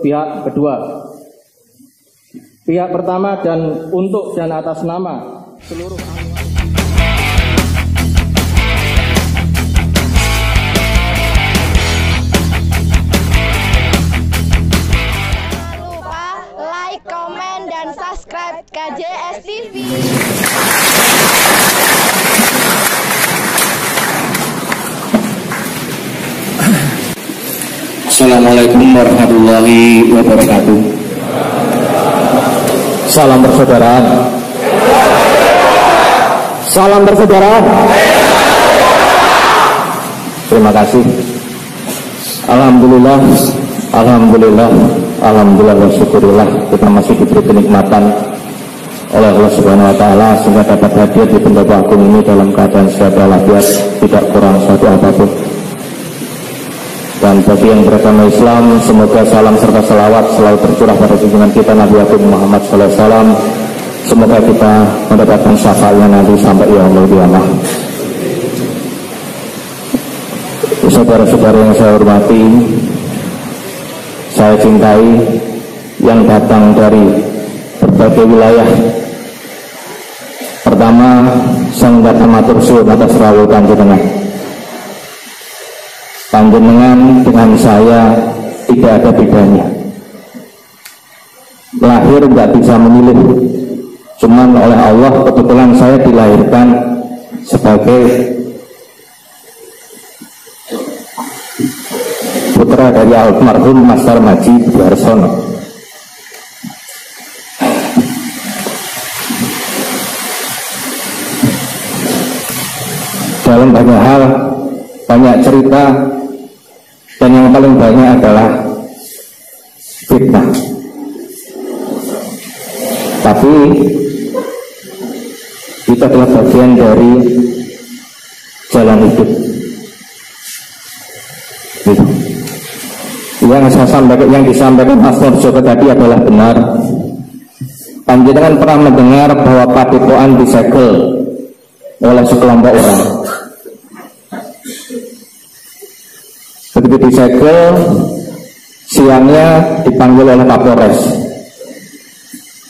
pihak kedua. Pihak pertama dan untuk dan atas nama seluruh like, komen, dan subscribe KJS TV. Assalamualaikum warahmatullahi wabarakatuh. salam persaudaraan. Salam persaudaraan. Terima kasih. Alhamdulillah, alhamdulillah, alhamdulillah wa syukurillah, kita masih diberi kenikmatan oleh Allah Subhanahu wa taala sehingga dapat hadir di pendopo agung ini dalam keadaan sehat walafiat, tidak kurang suatu apapun. Dan bagi yang beragama Islam, semoga salam serta selawat selalu tercurah pada junjungan kita Nabi Agung Muhammad SAW. Semoga kita mendapatkan syafaatnya nanti sampai yaumul qiyamah. Saudara-saudara yang saya hormati, saya cintai, yang datang dari berbagai wilayah. Pertama, sang matur suwun atas rawuh panjenengan. Panjenengan dengan saya tidak ada bedanya. Lahir nggak bisa memilih, cuman oleh Allah kebetulan saya dilahirkan sebagai putra dari almarhum Mas Tarmaji Budiarsono. Dalam banyak hal, banyak cerita, dan yang paling banyak adalah fitnah. Tapi itu adalah bagian dari jalan hidup. Gitu. Yang disampaikan Mas Norjogo tadi adalah benar. Panjenengan pernah mendengar bahwa padepokan disegel oleh sekelompok orang. Begitu disegel, siangnya dipanggil oleh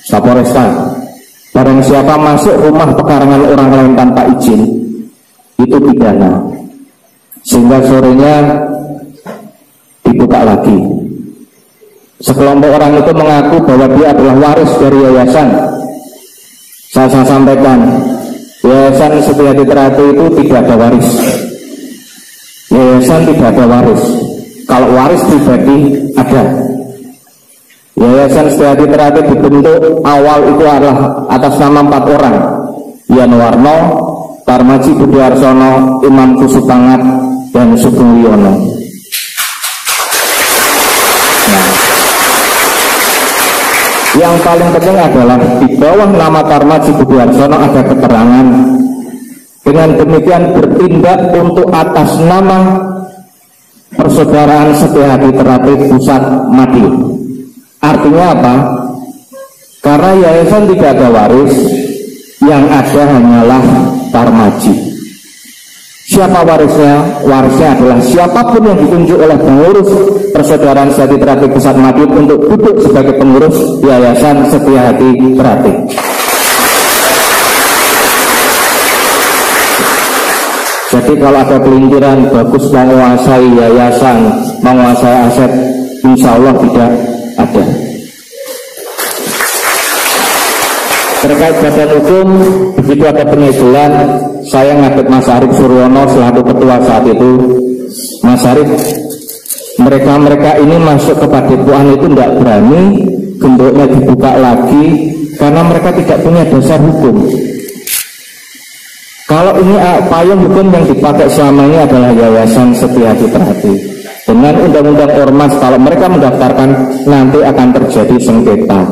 Kapolresta. Barang siapa masuk rumah pekarangan orang lain tanpa izin, itu pidana. Sehingga sorenya dibuka lagi. Sekelompok orang itu mengaku bahwa dia adalah waris dari yayasan. Saya sampaikan, Yayasan Setiadi Teratur itu tidak ada waris. Yayasan tidak ada waris. Kalau waris pribadi ada. Yayasan Setiadi Teratur dibentuk awal itu adalah atas nama 4 orang: Yan Warno, Tarmaji Budiarsono, Imam Kusupangat, dan Sugeng Wiono. Nah, yang paling penting adalah di bawah nama Tarmaji Budiarsono ada keterangan. Dengan demikian bertindak untuk atas nama Persaudaraan Setiadi Teratur Pusat Madiun. Artinya apa? Karena yayasan tidak ada waris, yang ada hanyalah Tarmaji. Siapa warisnya? Warisnya adalah siapapun yang ditunjuk oleh pengurus Persaudaraan Setiadi Teratur Pusat Madiun untuk duduk sebagai pengurus Yayasan Setiadi Teratur. Jadi kalau ada kelindiran bagus menguasai yayasan, menguasai aset, insya Allah tidak ada. Terkait badan hukum, begitu ada penyegelan, saya ngadep Mas Arif Suryono selaku ketua saat itu. Mas Arif, mereka ini masuk ke padepokan itu tidak berani, gemboknya dibuka lagi karena mereka tidak punya dasar hukum. Kalau ini payung hukum yang dipakai selama ini adalah Yayasan Setiadi Teratur. Dengan undang-undang ormas, kalau mereka mendaftarkan nanti akan terjadi sengketa.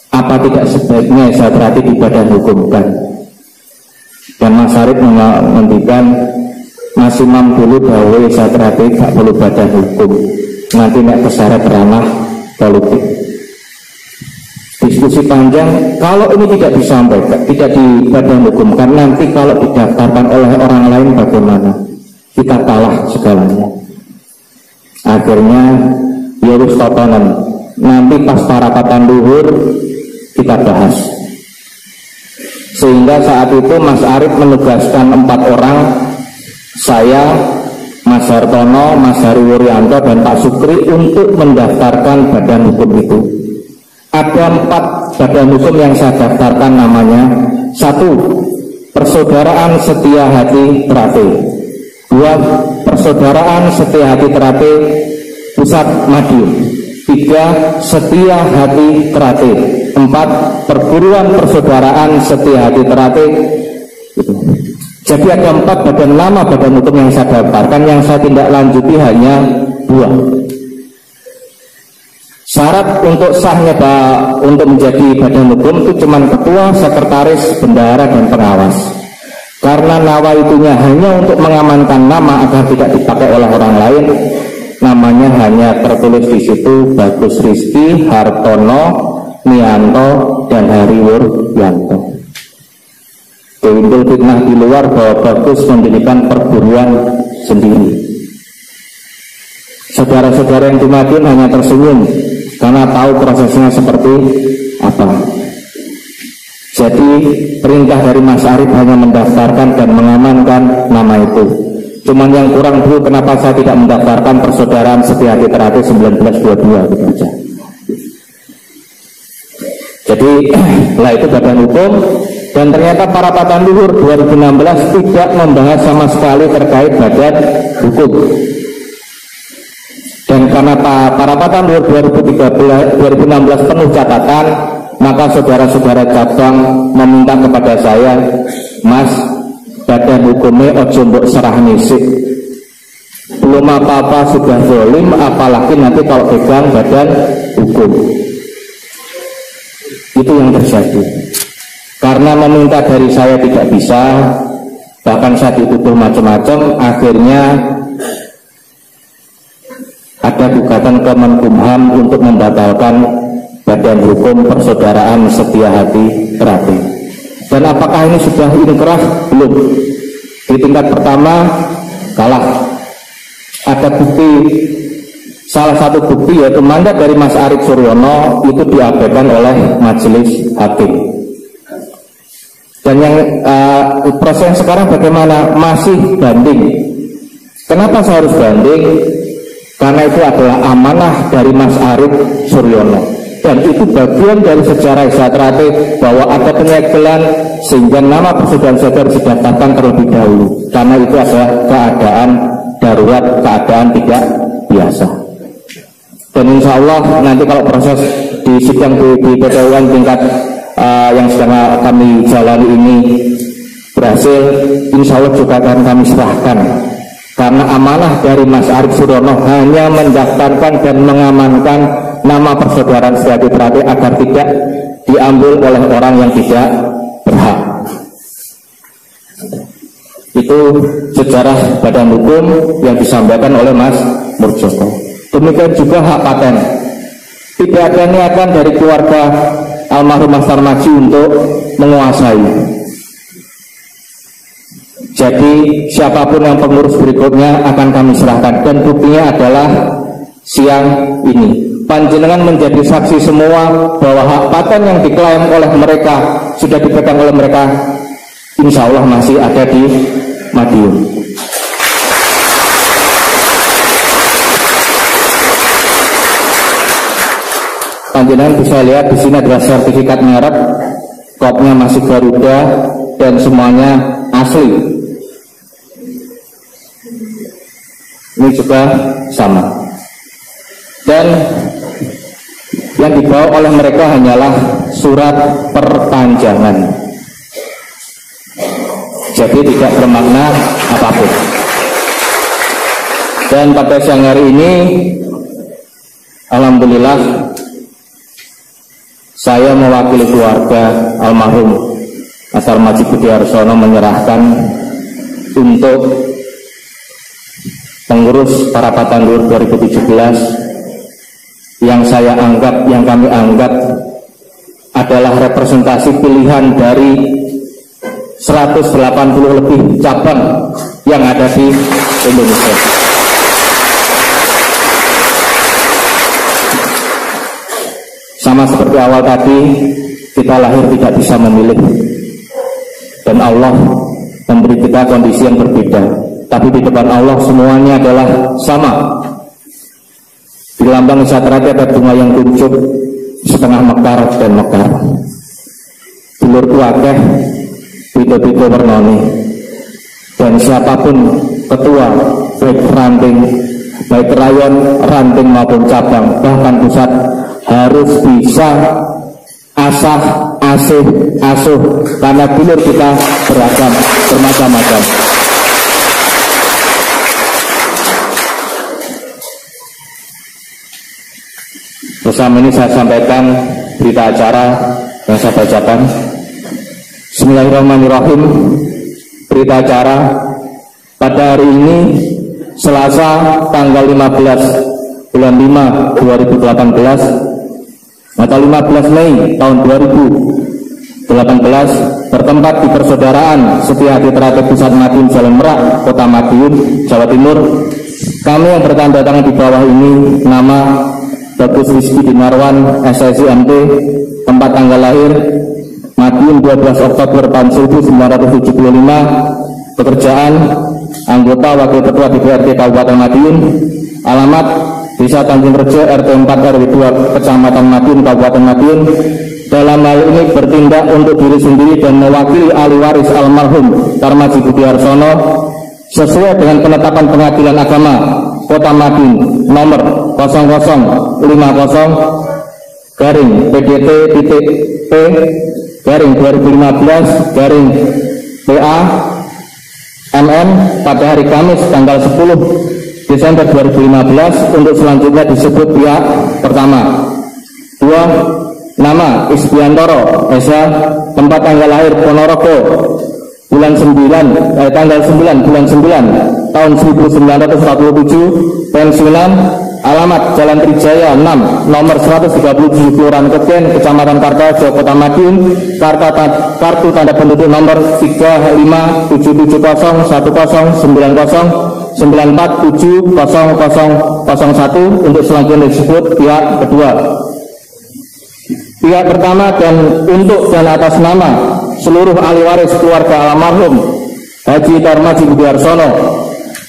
Apa tidak sebaiknya saya Teratur di badan hukum kan? Dan Mas Arif menghentikan, Mas Imam dulu bahwa saya Teratur tak perlu badan hukum. Nanti nak keseret ranah politik. Diskusi panjang, kalau ini tidak disampaikan, tidak di badan hukum, kan nanti kalau didaftarkan oleh orang lain bagaimana? Kita kalah segalanya. Akhirnya ya wis totonan, nanti pas parapatan luhur kita bahas. Sehingga saat itu Mas Arif menugaskan 4 orang, saya, Mas Hartono, Mas Hari Wuryanto, dan Pak Sukri untuk mendaftarkan badan hukum itu. Ada 4 badan hukum yang saya daftarkan namanya. 1. Persaudaraan Setia Hati Terate. 2. Persaudaraan Setia Hati Terate Pusat Madiun. 3. Setia Hati Terate. 4. Perguruan Persaudaraan Setia Hati Terate. Jadi ada 4 badan nama badan hukum yang saya daftarkan, yang saya tindak lanjuti hanya 2. Syarat untuk sahnya untuk menjadi badan hukum itu cuma ketua, sekretaris, bendahara, dan pengawas. Karena nawaitunya hanya untuk mengamankan nama agar tidak dipakai oleh orang lain, namanya hanya tertulis di situ Bagus Rizky, Hartono, Nianto, dan Hari Wuryanto. Timbul fitnah di luar bahwa Bagus mendirikan perguruan sendiri. Saudara-saudara yang di Madiun hanya tersenyum karena tahu prosesnya seperti apa. Jadi perintah dari Mas Arif hanya mendaftarkan dan mengamankan nama itu. Cuman yang kurang dulu kenapa saya tidak mendaftarkan Persaudaraan Setia Hati Terate 1922 gitu aja. Jadi lah itu badan hukum. Dan ternyata parapatan luhur 2016 tidak membahas sama sekali terkait badan hukum. Dan karena parapatan luhur 2016 penuh catatan, maka saudara-saudara cabang meminta kepada saya, Mas, badan hukumnya ojo mbok serah nisik. Belum apa-apa sudah zolim, apalagi nanti kalau pegang badan hukum. Itu yang terjadi. Karena meminta dari saya tidak bisa, bahkan saya dituduh macam-macam, akhirnya ada gugatan ke Menkumham untuk membatalkan badan hukum Persaudaraan Setia Hati Terate. Dan apakah ini sudah inkrah? Belum. Di tingkat pertama kalah. Ada bukti, salah satu bukti yaitu mandat dari Mas Arif Suryono itu diabaikan oleh majelis hakim. Dan yang proses sekarang bagaimana? Masih banding. Kenapa saya harus banding? Karena itu adalah amanah dari Mas Arif Suryono, dan itu bagian dari sejarah Terate bahwa ada penyegelan sehingga nama persaudaraan harus didaftarkan terlebih dahulu, karena itu adalah keadaan darurat, keadaan tidak biasa. Dan insya Allah nanti kalau proses di sidang di PT UN tingkat yang sedang kami jalani ini berhasil, insya Allah juga akan kami serahkan. Karena amanah dari Mas Arif Suryono hanya mendaftarkan dan mengamankan nama Persaudaraan Setia Hati Terate agar tidak diambil oleh orang yang tidak berhak. Itu sejarah badan hukum yang disampaikan oleh Mas Murjoko. Demikian juga hak paten. Tidak ada niatan dari keluarga almarhum Mas Tarmaji untuk menguasai. Jadi siapapun yang pengurus berikutnya akan kami serahkan, dan buktinya adalah siang ini panjenengan menjadi saksi semua bahwa hak paten yang diklaim oleh mereka sudah dipegang oleh mereka, insya Allah masih ada di Madiun. Panjenengan bisa lihat di sini adalah sertifikat merek, kopnya masih Garuda dan semuanya asli. Ini juga sama. Dan yang dibawa oleh mereka hanyalah surat perpanjangan. Jadi tidak bermakna apapun. Dan pada siang hari ini, alhamdulillah, saya mewakili keluarga almarhum Mas Tarmaji Budiarsono menyerahkan untuk pengurus Parapatan Luhur 2017 yang saya anggap, yang kami anggap adalah representasi pilihan dari 180 lebih cabang yang ada di Indonesia. Sama seperti awal tadi, kita lahir tidak bisa memilih, dan Allah memberi kita kondisi yang berbeda. Tapi di depan Allah semuanya adalah sama. Di lambang Isatrati ada bunga yang kuncup, setengah mekar dan mekar. Dulurku akeh, bida-bida wernane. Dan siapapun ketua, baik ranting, baik rayon, ranting maupun cabang, bahkan pusat, harus bisa asuh, karena dulur kita beragam, bermacam-macam. Bersama ini saya sampaikan berita acara yang saya bacakan. Bismillahirrahmanirrahim. Berita acara pada hari ini Selasa tanggal 15 bulan 5 2018 atau 15 Mei tahun 2018 bertempat di Persaudaraan Setia Hati Terakhir Pusat Madiun Jalan Merak, Kota Madiun, Jawa Timur. Kami yang bertanda tangan di bawah ini nama Bagus Rizky Dinarwan, SSI MT, tempat tanggal lahir Madiun 12 Oktober tahun 1975, pekerjaan anggota Wakil Ketua DPRD Kabupaten Madiun, alamat Desa Tanjung Rejo, RT 4 RW 2 Kecamatan Madiun, Kabupaten Madiun. Dalam hal ini bertindak untuk diri sendiri dan mewakili ahli waris almarhum Tarmaji Budiarsono sesuai dengan penetapan Pengadilan Agama Kota Madiun nomor 0000P-2015-PA-MN pada hari Kamis tanggal 10 Desember 2015 untuk selanjutnya disebut pihak pertama. 2. Nama Isbiantoro Esa, tempat tanggal lahir Ponorogo, bulan 9 tanggal 9 bulan 9 tahun 1947, pensiunan, alamat Jalan Trijaya 6 nomor 137 Kelurahan Keken, Kecamatan Kartajo, Kota Madiun, kartu tanda penduduk nomor 35771090947001 untuk selanjutnya disebut pihak kedua. Pihak pertama dan untuk dan atas nama seluruh ahli waris keluarga almarhum Haji Tarmaji Budiarsono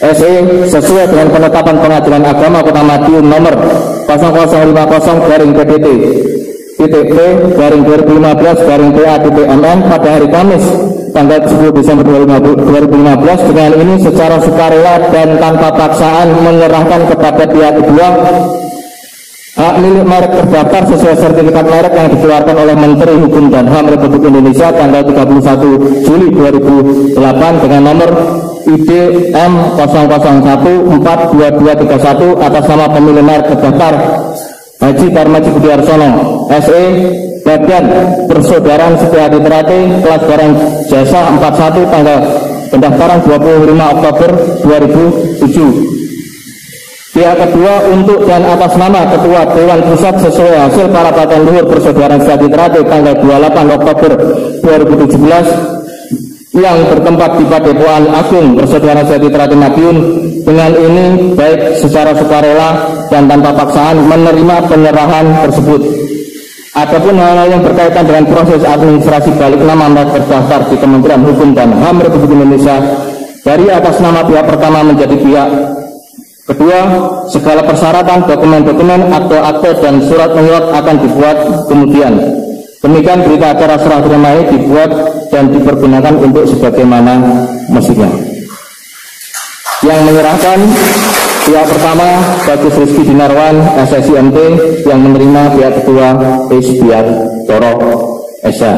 SE sesuai dengan penetapan Pengadilan Agama Kota Madiun nomor 0050-P/2015-PA-MN pada hari Kamis tanggal 10 Desember 2015 dengan ini secara sukarela dan tanpa paksaan menyerahkan kepada pihak kedua hak milik merek terdaftar sesuai sertifikat merek yang dikeluarkan oleh Menteri Hukum dan HAM Republik Indonesia tanggal 31 Juli 2008 dengan nomor ID M00142231 atas nama pemilik merek terdaftar Haji Tarmaji Budiarsono SE, Badan Persaudaraan Setia Hati Terakhir, kelas barang jasa 41, tanggal pendaftaran 25 Oktober 2007. Pihak kedua untuk dan atas nama Ketua Dewan Pusat sesuai hasil parapatan luhur Persaudaraan Setia Hati Terakhir tanggal 28 Oktober 2017 yang bertempat di Padepokan Agung Persaudaraan Setia Hati Terakhir Madiun. Dengan ini baik secara sukarela dan tanpa paksaan menerima penyerahan tersebut. Adapun hal-hal yang berkaitan dengan proses administrasi balik nama merek terdaftar di Kementerian Hukum dan HAM Republik Indonesia dari atas nama pihak pertama menjadi pihak kedua, segala persyaratan, dokumen-dokumen, akte-akte dan surat menyurat akan dibuat kemudian. Demikian berita acara serah terima ini dibuat dan dipergunakan untuk sebagaimana mestinya. Yang menyerahkan pihak pertama Bagus Rizky Dinarwan, SSI MT, yang menerima pihak kedua Isbiantoro Esa.